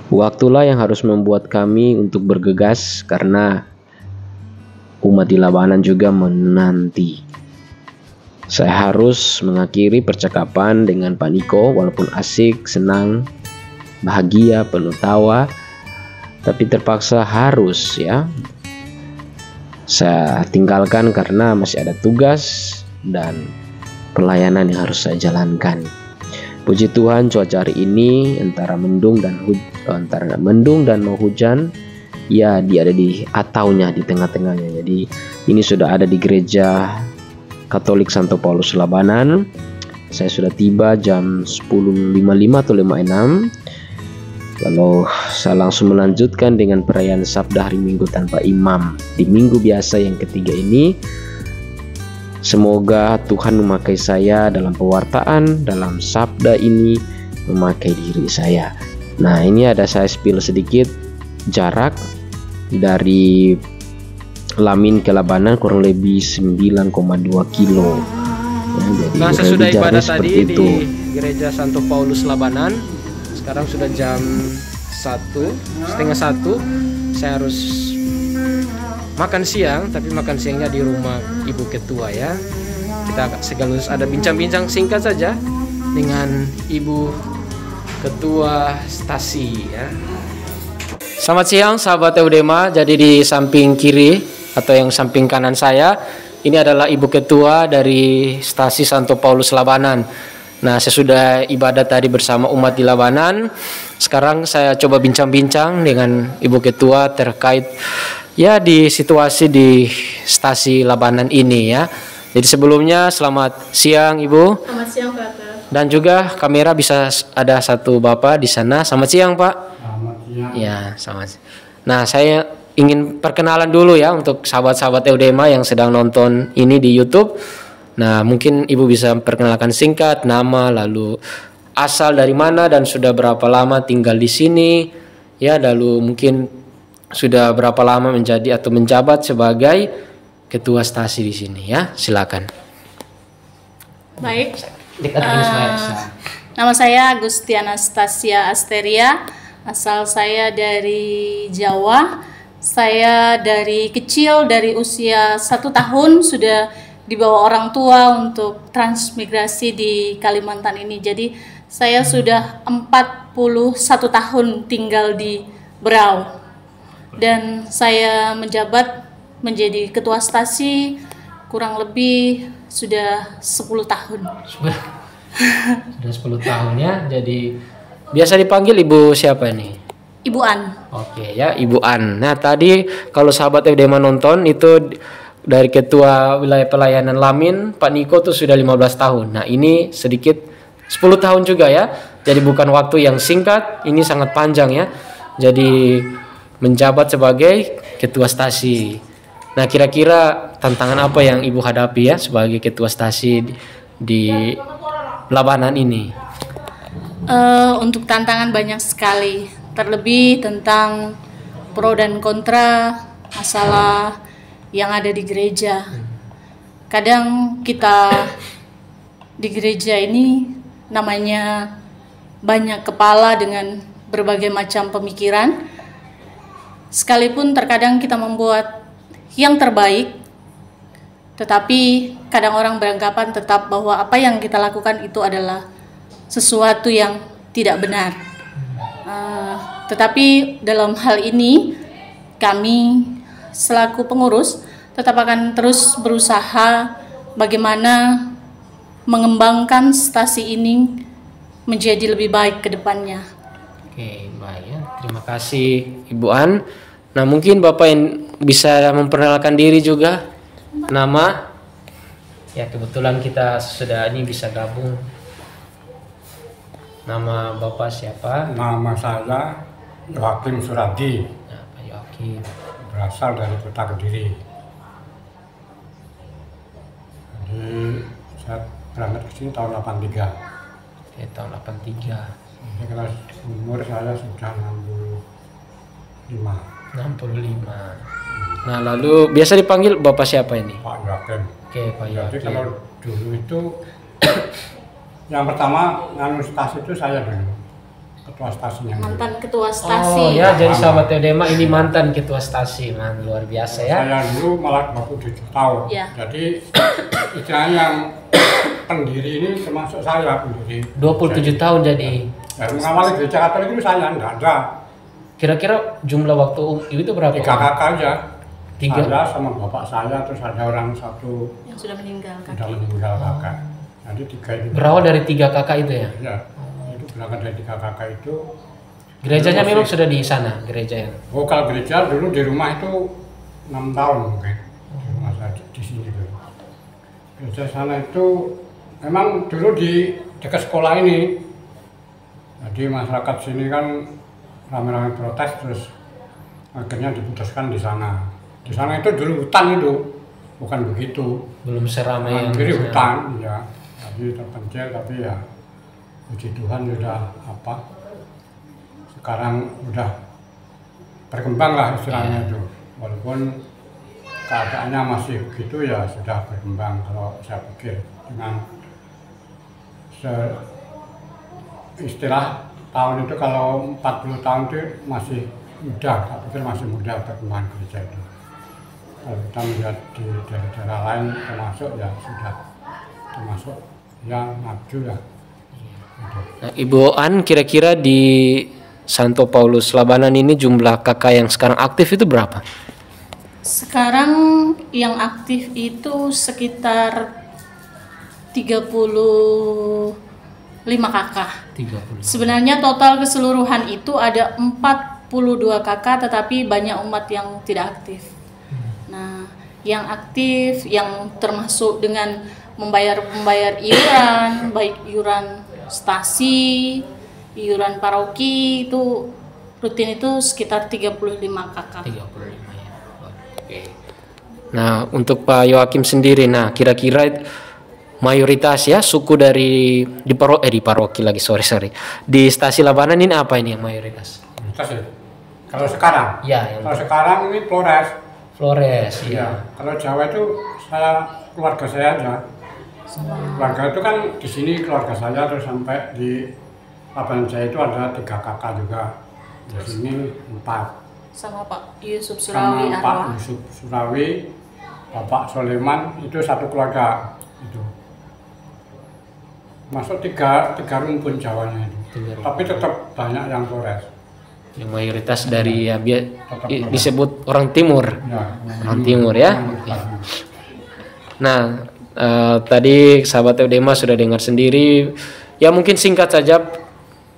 Waktulah yang harus membuat kami untuk bergegas karena umat di Labanan juga menanti. Saya harus mengakhiri percakapan dengan Pak Niko walaupun asik, senang, bahagia, penuh tawa, tapi terpaksa harus ya. Saya tinggalkan karena masih ada tugas dan pelayanan yang harus saya jalankan. Puji Tuhan, cuaca hari ini antara mendung dan mau hujan. Ya, dia ada di ataunya, di tengah-tengahnya. Jadi ini sudah ada di gereja Katolik Santo Paulus Labanan. Saya sudah tiba jam 10.55 atau 5.06. Lalu saya langsung melanjutkan dengan perayaan Sabda hari Minggu tanpa imam di minggu biasa yang ketiga ini. Semoga Tuhan memakai saya dalam pewartaan, dalam sabda ini, memakai diri saya. Nah, ini ada saya spill sedikit jarak dari Lamin ke Labanan kurang lebih 9,2 kilo. Ya, jadi nah, sesudah ibadah tadi itu. Di gereja Santo Paulus Labanan, sekarang sudah jam 1:30. Saya harus makan siang, tapi makan siangnya di rumah Ibu Ketua ya. Kita sekaligus ada bincang-bincang singkat saja dengan Ibu Ketua Stasi ya. Selamat siang sahabat Eudema. Jadi di samping kiri atau yang samping kanan saya ini adalah Ibu Ketua dari Stasi Santo Paulus Labanan. Nah, sesudah ibadah tadi bersama umat di Labanan, sekarang saya coba bincang-bincang dengan Ibu Ketua terkait ya di situasi di Stasi Labanan ini ya. Jadi sebelumnya selamat siang Ibu. Selamat siang Pak. Dan juga kamera bisa ada satu Bapak di sana. Selamat siang Pak. Selamat siang. Ya, selamat. Nah, saya ingin perkenalan dulu ya untuk sahabat-sahabat Eudema yang sedang nonton ini di YouTube. Nah, mungkin Ibu bisa perkenalkan singkat nama, lalu asal dari mana dan sudah berapa lama tinggal di sini. Ya, lalu mungkin sudah berapa lama menjadi atau menjabat sebagai ketua stasi di sini ya. Silakan. Baik. Nama saya Agustiana Stasia Asteria. Asal saya dari Jawa. Saya dari kecil, dari usia 1 tahun sudah dibawa orang tua untuk transmigrasi di Kalimantan ini. Jadi saya sudah 41 tahun tinggal di Berau. Dan saya menjabat menjadi ketua stasi kurang lebih sudah 10 tahun. Sudah 10 tahun ya. Jadi biasa dipanggil Ibu siapa nih? Ibu An. Oke ya, Ibu An. Nah, tadi kalau sahabat Eudema nonton itu dari ketua wilayah pelayanan Lamin, Pak Niko tuh sudah 15 tahun. Nah, ini sedikit 10 tahun juga ya. Jadi bukan waktu yang singkat, ini sangat panjang ya. Jadi menjabat sebagai ketua stasi. Nah, kira-kira tantangan apa yang Ibu hadapi ya sebagai ketua stasi di Labanan ini? Untuk tantangan banyak sekali, terlebih tentang pro dan kontra masalah yang ada di gereja. Kadang kita di gereja ini namanya banyak kepala dengan berbagai macam pemikiran. Sekalipun terkadang kita membuat yang terbaik, tetapi kadang orang beranggapan tetap bahwa apa yang kita lakukan itu adalah sesuatu yang tidak benar. Tetapi dalam hal ini kami selaku pengurus tetap akan terus berusaha bagaimana mengembangkan stasi ini menjadi lebih baik ke depannya. Oke, baik ya. Terima kasih Ibu An. Nah, mungkin Bapak yang bisa memperkenalkan diri juga. Nama? Ya, kebetulan kita sudah ini bisa gabung. Nama Bapak siapa? Nama saya Yohakim Suradi. Nah, Pak Yohakim. Berasal dari kota Kediri. Jadi saya berangkat ke sini tahun 83. Oke, tahun 83. Jadi kalau umur saya sudah 65. 65. Nah, lalu biasa dipanggil Bapak siapa ini? Pak Yohakim. Oke, Pak Jadi Yohakim. kalau dulu itu yang pertama nganu stasi itu saya dulu. ketua stasinya. Mantan ketua stasi. Oh ya, jadi sahabat Teodema ini mantan ketua stasi, man, luar biasa ya. Saya dulu malah 27 tahun. Ya. Jadi istilahnya yang pendiri ini termasuk saya pendiri. 27 tahun jadi. Dan mengawali gereja Katolik itu saya enggak ada. Kira-kira jumlah waktu ibu itu berapa? 3 kakak aja. 3. Saya sama bapak saya, terus ada orang satu Yang sudah meninggal sudah kakek. meninggal kakak. Jadi 3 itu. Berawal dari 3 kakak itu ya? Ya, itu berangkat dari 3 kakak itu. Gerejanya Masih- memang sudah di sana, gereja yang. Oh, kalau gereja dulu di rumah itu 6 tahun mungkin. Di rumah saya di sini dulu. Gereja sana itu memang dulu di dekat sekolah ini. Jadi masyarakat sini kan ramai-ramai protes, terus akhirnya diputuskan di sana. Di sana itu dulu hutan itu, bukan begitu. Belum seramai yang Jadi di sana. hutan, ya. Jadi terpencil, tapi ya puji Tuhan sudah apa? Sekarang udah berkembang lah istilahnya itu. Walaupun keadaannya masih begitu ya sudah berkembang kalau saya pikir dengan istilah tahun itu kalau 40 tahun itu masih muda, saya pikir masih muda perkembangan gereja itu. Kalau kita melihat di daerah-daerah lain termasuk ya sudah termasuk yang maju ya. Gitu. Nah, Ibu An, kira-kira di Santo Paulus Labanan ini jumlah kakak yang sekarang aktif itu berapa? Sekarang yang aktif itu sekitar 35 kakak. 30. Sebenarnya total keseluruhan itu ada 42 kakak, tetapi banyak umat yang tidak aktif. Nah, yang aktif, yang termasuk dengan membayar iuran, baik iuran stasi, iuran paroki, itu rutin itu sekitar 35 kakak. 35 ya. Oke. Nah, untuk Pak Yoakim sendiri, nah kira-kira mayoritas ya suku di paroki lagi, sorry. Di stasi Labanan ini apa ini yang mayoritas? Terus ya, kalau sekarang, Ya, yang kalau sekarang ini Flores. Flores, Iya. ya. Kalau Jawa itu keluarga saya aja. Keluarga itu kan di sini keluarga saya, terus sampai di Labanan Jaya itu ada 3 kakak juga. Di sini 4. Sama Pak Yusuf Sama Surawi Pak Arwah. Yusuf Surawi, Bapak Soleman itu satu keluarga itu. Masuk tiga rumpun Jawanya itu. Tapi tetap banyak yang Flores. Yang mayoritas dari ya Tetap Flores. disebut orang timur. Ya, Orang timur ya. Nah, tadi sahabat Teodema sudah dengar sendiri. Ya mungkin singkat saja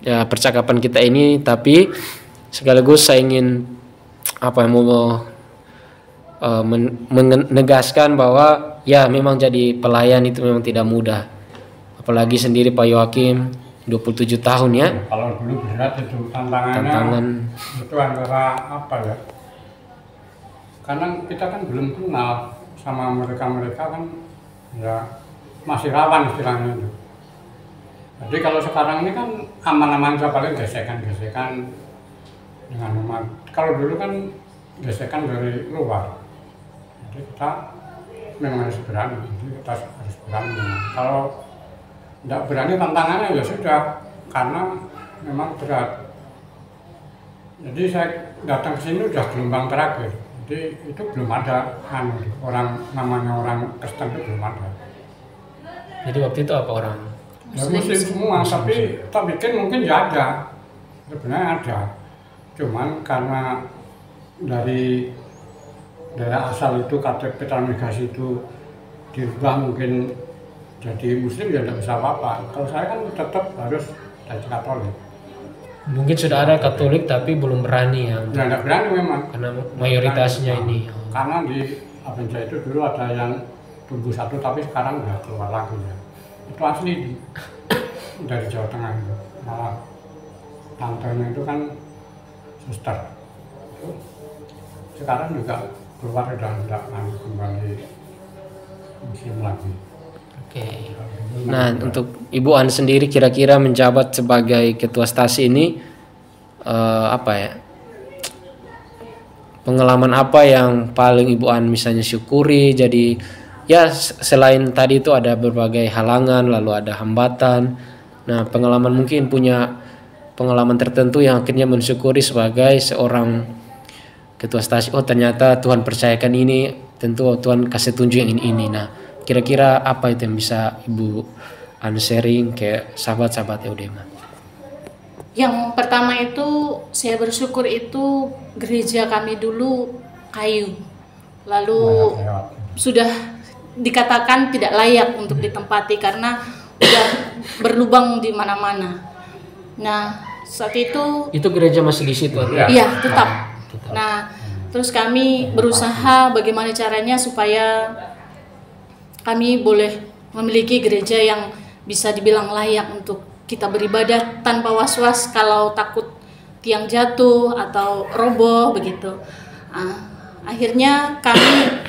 ya percakapan kita ini, tapi sekaligus saya ingin menegaskan bahwa ya memang jadi pelayan itu memang tidak mudah. Apalagi sendiri Pak Yoakim 27 tahun ya. Kalau dulu berat itu tantangannya. Tantangan. Itu antara apa ya? Karena kita kan belum kenal sama mereka kan ya masih rawan istilahnya itu. Jadi kalau sekarang ini kan aman-aman saja, paling gesekan-gesekan dengan umat. Kalau dulu kan gesekan dari luar. Jadi kita memang harus berani. Jadi kita harus berani. Kalau tidak berani tantangannya ya sudah, karena memang berat. Jadi saya datang ke sini udah gelombang terakhir. Jadi itu belum ada orang namanya orang Kristen itu belum ada. Jadi waktu itu apa orang? Ya muslim semua, tapi kita bikin mungkin ya ada. Sebenarnya ada. Cuman karena dari daerah asal itu KTP transmigrasi itu dirubah mungkin jadi muslim ya tidak bisa apa-apa. Kalau saya kan tetap harus dari Katolik. Mungkin sudah ada Katolik tapi belum berani ya. Ya tidak berani memang. Karena mayoritasnya ini. Karena di Abenja itu dulu ada yang tumbuh satu tapi sekarang udah keluar lagi ya. Itu asli dari Jawa Tengah itu. Malah tantenya itu kan suster. Sekarang juga keluar udah tidak kembali muslim lagi. Oke. Nah, untuk Ibu An sendiri kira-kira menjabat sebagai ketua stasi ini pengalaman apa yang paling Ibu An misalnya syukuri? Jadi ya selain tadi itu ada berbagai halangan, lalu ada hambatan. Nah, pengalaman mungkin punya pengalaman tertentu yang akhirnya mensyukuri sebagai seorang ketua stasi. Oh ternyata Tuhan percayakan ini, tentu Tuhan kasih tunjuk yang ini. Nah kira-kira apa itu yang bisa Ibu sharing ke sahabat-sahabat Eudema? Yang pertama itu saya bersyukur itu gereja kami dulu kayu, lalu sudah dikatakan tidak layak untuk ditempati karena sudah berlubang di mana-mana. Nah saat itu gereja masih di situ? Iya tetap. Nah terus kami berusaha bagaimana caranya supaya kami boleh memiliki gereja yang bisa dibilang layak untuk kita beribadah tanpa was-was kalau takut tiang jatuh atau roboh begitu. Akhirnya kami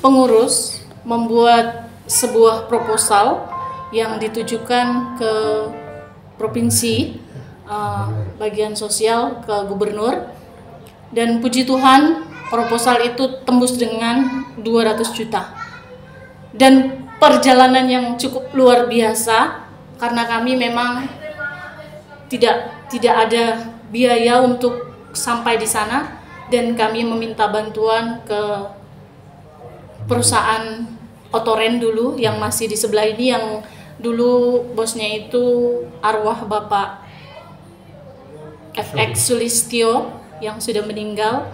pengurus membuat sebuah proposal yang ditujukan ke provinsi, bagian sosial, ke gubernur, dan puji Tuhan proposal itu tembus dengan 200 juta. Dan perjalanan yang cukup luar biasa karena kami memang tidak ada biaya untuk sampai di sana, dan kami meminta bantuan ke perusahaan Otoren dulu yang masih di sebelah ini, yang dulu bosnya itu arwah Bapak FX Sulistyo yang sudah meninggal.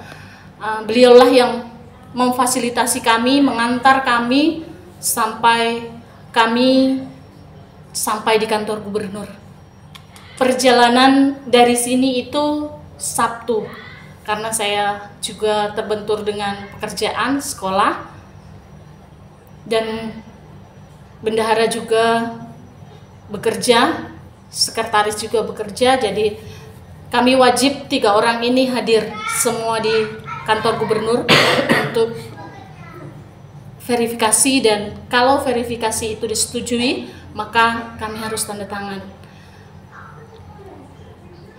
Beliaulah yang memfasilitasi kami, mengantar kami sampai di kantor gubernur. Perjalanan dari sini itu Sabtu, karena saya juga terbentur dengan pekerjaan sekolah, dan bendahara juga bekerja, sekretaris juga bekerja, jadi kami wajib 3 orang ini hadir semua di kantor gubernur untuk verifikasi, dan kalau verifikasi itu disetujui maka kami harus tanda tangan.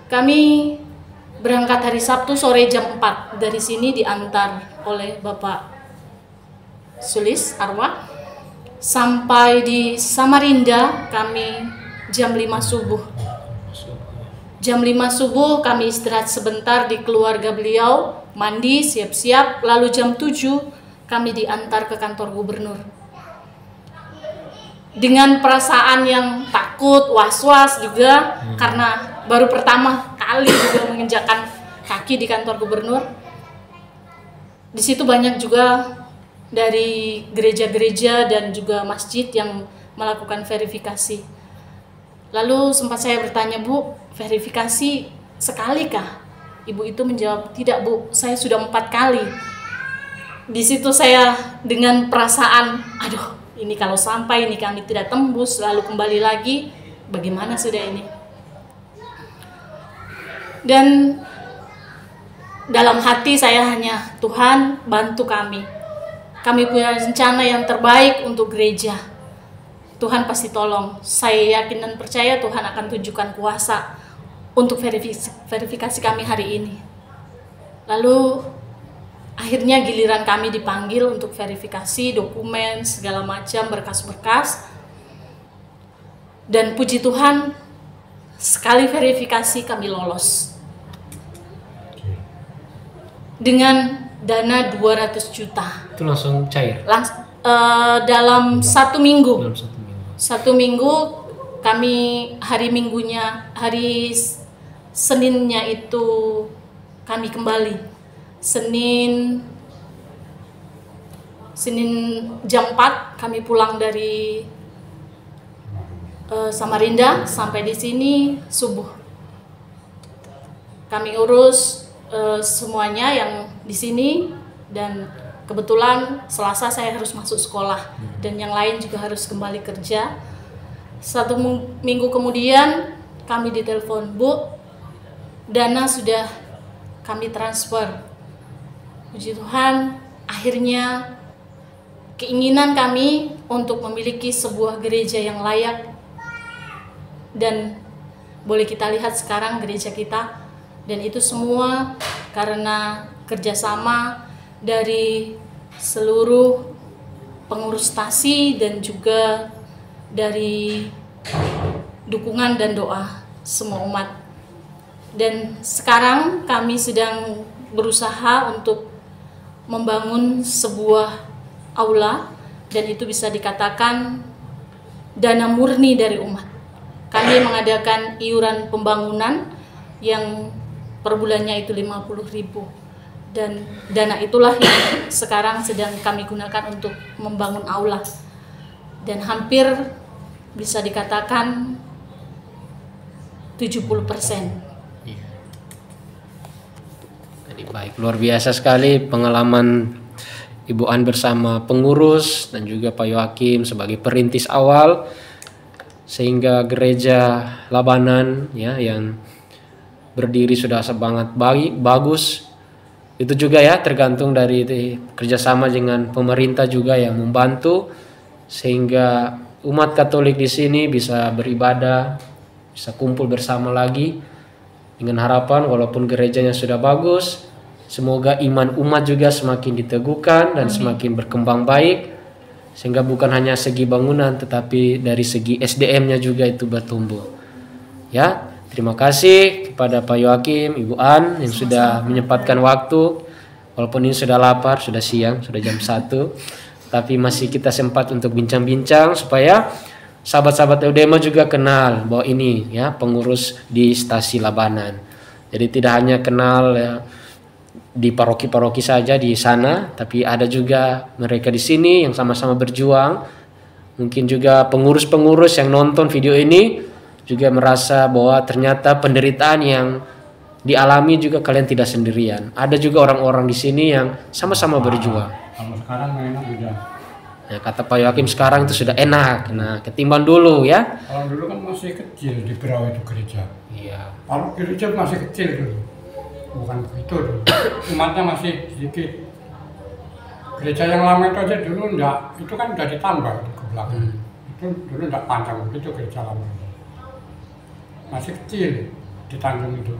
Kami berangkat hari Sabtu sore jam 4 dari sini, diantar oleh Bapak Sulis arwah sampai di Samarinda kami jam 5 subuh. Jam 5 subuh kami istirahat sebentar di keluarga beliau, mandi, siap-siap, lalu jam 7 kami diantar ke kantor gubernur. Dengan perasaan yang takut, was-was juga, karena baru pertama kali juga menginjakkan kaki di kantor gubernur. Di situ banyak juga dari gereja-gereja dan juga masjid yang melakukan verifikasi. Lalu sempat saya bertanya, Bu, verifikasi sekali kah? Ibu itu menjawab, tidak Bu, saya sudah 4 kali. Di situ saya dengan perasaan, aduh, ini kalau sampai ini kami tidak tembus, lalu kembali lagi, bagaimana sudah ini? Dan dalam hati saya hanya, Tuhan bantu kami. Kami punya rencana yang terbaik untuk gereja. Tuhan pasti tolong. Saya yakin dan percaya Tuhan akan tunjukkan kuasa untuk verifikasi kami hari ini. Lalu akhirnya giliran kami dipanggil untuk verifikasi dokumen, segala macam, berkas-berkas. Dan puji Tuhan, sekali verifikasi kami lolos. Dengan dana 200 juta. Itu langsung cair? Dalam 1 minggu. Dalam 1 minggu. 1 minggu kami hari Minggunya, hari Seninnya itu kami kembali. Senin jam 4 kami pulang dari Samarinda, sampai di sini subuh. Kami urus semuanya yang di sini, dan kebetulan Selasa saya harus masuk sekolah dan yang lain juga harus kembali kerja. 1 minggu kemudian kami ditelepon, Bu, dana sudah kami transfer. Puji Tuhan, akhirnya keinginan kami untuk memiliki sebuah gereja yang layak, dan boleh kita lihat sekarang gereja kita. Dan itu semua karena kerjasama dari seluruh pengurus stasi dan juga dari dukungan dan doa semua umat Dan sekarang kami sedang berusaha untuk membangun sebuah aula, dan itu bisa dikatakan dana murni dari umat. Kami mengadakan iuran pembangunan yang per bulannya itu 50.000, dan dana itulah yang sekarang sedang kami gunakan untuk membangun aula, dan hampir bisa dikatakan 70%. Jadi baik, luar biasa sekali pengalaman Ibu An bersama pengurus dan juga Pak Yohakim sebagai perintis awal, sehingga gereja Labanan ya yang berdiri sudah sangat bagus. Itu juga ya tergantung dari kerjasama dengan pemerintah juga yang membantu, sehingga umat Katolik di sini bisa beribadah, bisa kumpul bersama lagi, dengan harapan walaupun gerejanya sudah bagus, semoga iman umat juga semakin diteguhkan dan semakin berkembang baik, sehingga bukan hanya segi bangunan tetapi dari segi SDM-nya juga itu bertumbuh. Ya, terima kasih kepada Pak Yohakim, Ibu An yang sudah menyempatkan waktu, walaupun ini sudah lapar, sudah siang, sudah jam 1, tapi masih kita sempat untuk bincang-bincang supaya sahabat-sahabat Eudema juga kenal bahwa ini ya pengurus di Stasi Labanan. Jadi tidak hanya kenal ya, di paroki-paroki saja di sana, tapi ada juga mereka di sini yang sama-sama berjuang. Mungkin juga pengurus-pengurus yang nonton video ini juga merasa bahwa ternyata penderitaan yang dialami juga kalian tidak sendirian. Ada juga orang-orang di sini yang sama-sama berjuang. Kalau sekarang enak udah. Nah, kata Pak Yohakim sekarang itu sudah enak. Nah, ketimbang dulu ya. Kalau dulu kan masih kecil di Berau itu gereja. Iya. Kalau gereja masih kecil dulu. Bukan begitu dulu. Umatnya masih sedikit. Gereja yang lama itu aja dulu enggak, itu kan udah ditambah ke belakang. Itu dulu enggak panjang begitu gereja lama. Masih kecil di Tanjung itu.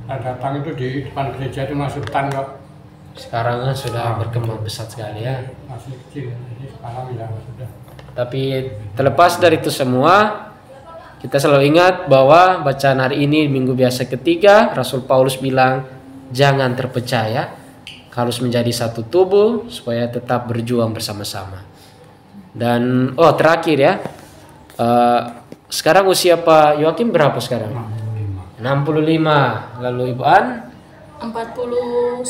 Nah, datang itu di depan gereja itu masih hutan kok. Sekarang kan sudah berkembang pesat sekali ya. Masih kecil, jadi sekarang ya sudah. Tapi terlepas dari itu semua, kita selalu ingat bahwa bacaan hari ini minggu biasa ketiga, Rasul Paulus bilang jangan terpecah ya, harus menjadi satu tubuh supaya tetap berjuang bersama-sama. Dan terakhir ya, sekarang usia Pak Yohakim berapa sekarang? 65. Lalu Ibu An? 41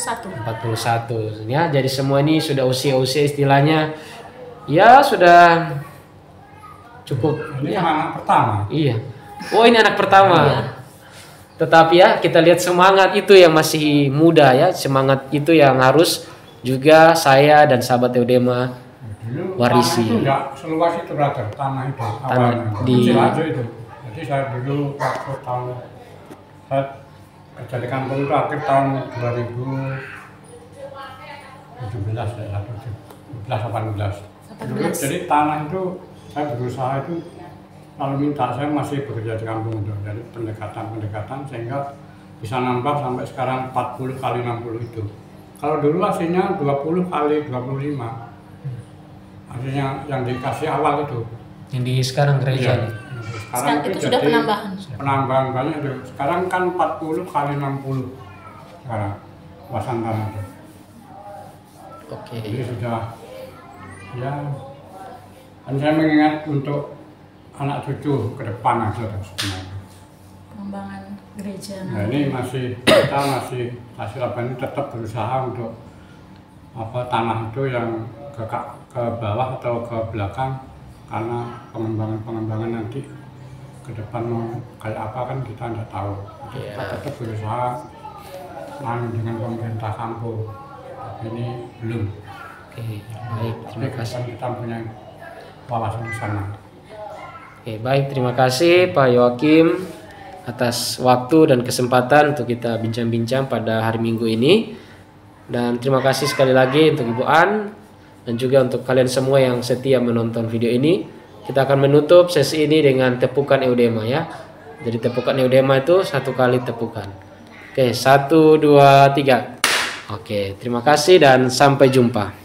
ya. Jadi semua ini sudah usia-usia istilahnya ya sudah cukup. Ini anak pertama. Iya. Oh, ini anak pertama. Iya. Tetapi ya kita lihat semangat itu yang masih muda ya, semangat itu yang harus juga saya dan sahabat Eudema warisi. Itu enggak seluas itu brother, tanah itu. Tanah di kecil aja itu. Jadi saya dulu waktu tahun saya kerja di kampung itu akhir tahun 2017 ya, 17-18. Jadi tanah itu saya berusaha itu kalau minta, saya masih bekerja di kampung itu, jadi pendekatan sehingga bisa nambah sampai sekarang 40 kali 60 itu. Kalau dulu hasilnya 20 kali 25, hasilnya yang dikasih awal itu. Yang di sekarang gereja. Iya. Sekarang itu sudah penambahan banyak itu. Sekarang kan 40 kali 60 sekarang luasan tanah itu. Oke. Jadi sudah ya. Dan saya mengingat untuk anak cucu ke depan aja sebenarnya. Pengembangan gereja. Nah ini kita masih Labanan tetap berusaha untuk tanah itu yang ke bawah atau ke belakang, karena pengembangan nanti ke depan mau kayak apa kan kita nggak tahu. Jadi kita tetap berusaha dengan pemerintah kampung, tapi ini belum. Oke, baik, terima kasih. Kita punya wawasan di sana. Oke, baik, terima kasih Pak Yohakim atas waktu dan kesempatan untuk kita bincang-bincang pada hari Minggu ini. Dan terima kasih sekali lagi untuk Ibu An dan juga untuk kalian semua yang setia menonton video ini. Kita akan menutup sesi ini dengan tepukan Eudema ya. Jadi tepukan Eudema itu satu kali tepukan. Oke, 1, 2, 3. Oke, terima kasih dan sampai jumpa.